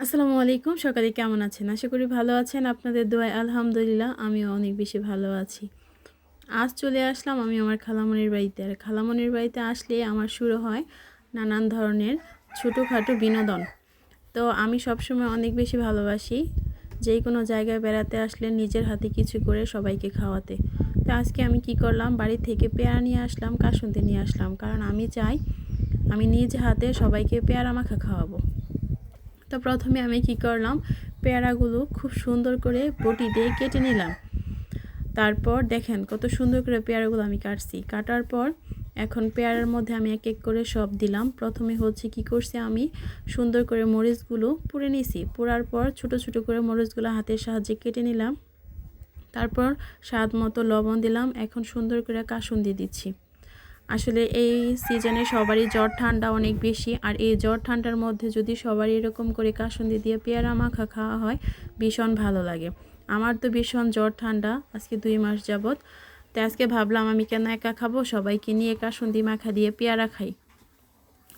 আসসালামু আলাইকুম। সকালে কেমন আছেন? আশা করি ভালো আছেন। আপনাদের দোয়ায় আলহামদুলিল্লাহ আমিও অনেক বেশি ভালো আছি। আজ চলে আসলাম আমি আমার খালামণির বাড়িতে। আর খালামণির বাড়িতে আসলে আমার শুরু হয় নানান ধরনের ছোটোখাটো বিনোদন। তো আমি সবসময় অনেক বেশি ভালোবাসি যেই কোনো জায়গায় বেড়াতে আসলে নিজের হাতে কিছু করে সবাইকে খাওয়াতে। তো আজকে আমি কি করলাম, বাড়ি থেকে পেয়ারা নিয়ে আসলাম, কাসুন্দি নিয়ে আসলাম। কারণ আমি চাই আমি নিজ হাতে সবাইকে পেয়ারা মাখা খাওয়াবো। তো প্রথমে আমি কি করলাম, পেয়ারাগুলো খুব সুন্দর করে বটি দিয়ে কেটে নিলাম। তারপর দেখেন কত সুন্দর করে পেয়ারাগুলো আমি কাটছি। কাটার পর এখন পেয়ারার মধ্যে আমি এক এক করে সব দিলাম। প্রথমে হচ্ছে কি করছি, আমি সুন্দর করে মরিচগুলো পুড়ে নিছি। পোড়ার পর ছোট ছোট করে মরিচগুলো হাতের সাহায্যে কেটে নিলাম। তারপর স্বাদ মতো লবণ দিলাম। এখন সুন্দর করে কাসুন্দি দিচ্ছি। আসলে এই সিজনে সবারই জ্বর ঠান্ডা অনেক বেশি, আর এই জ্বর ঠান্ডার মধ্যে যদি সবারই এরকম করে কাসুন্দি দিয়ে পেয়ারা মাখা খাওয়া হয় ভীষণ ভালো লাগে। আমার তো ভীষণ জ্বর ঠান্ডা আজকে 2 মাস যাবত। তো আজকে ভাবলাম আমি কেন একা খাবো, সবাইকে নিয়ে কাসুন্দি মাখা দিয়ে পেয়ারা খাই।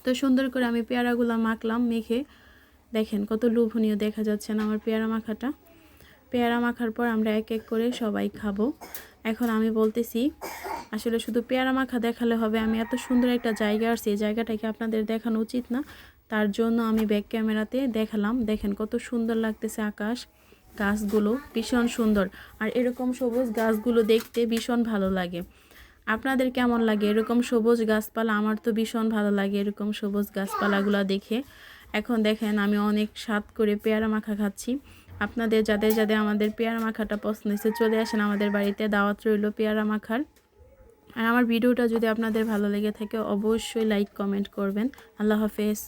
তো সুন্দর করে আমি পেয়ারাগুলো মাখলাম। মেখে দেখেন কত লোভনীয় দেখা যাচ্ছে না আমার পেয়ারা মাখাটা। পেয়ারা মাখার পর আমরা এক এক করে সবাই খাবো। এখন আমি বলতেছি, আসলে শুধু পেয়ারা মাখা দেখালে হবে? আমি এত সুন্দর একটা জায়গা আসছি, এই জায়গাটাকে আপনাদের দেখানো উচিত না? তার জন্য আমি ব্যাক ক্যামেরাতে দেখালাম। দেখেন কত সুন্দর লাগতেছে আকাশ, গাছগুলো ভীষণ সুন্দর। আর এরকম সবুজ গাছগুলো দেখতে ভীষণ ভালো লাগে। আপনাদের কেমন লাগে এরকম সবুজ গাছপালা? আমার তো ভীষণ ভালো লাগে এরকম সবুজ গাছপালাগুলো দেখে। এখন দেখেন আমি অনেক স্বাদ করে পেয়ারা মাখা খাচ্ছি। আপনাদের যাদের যাদের আমাদের পেয়ারা মাখাটা পছন্দ হয়েছে চলে আসেন আমাদের বাড়িতে, দাওয়াত রইল পেয়ারা মাখার। আর আমার ভিডিওটা যদি আপনাদের ভালো লেগে থাকে অবশ্যই লাইক কমেন্ট করবেন। আল্লাহ হাফেজ।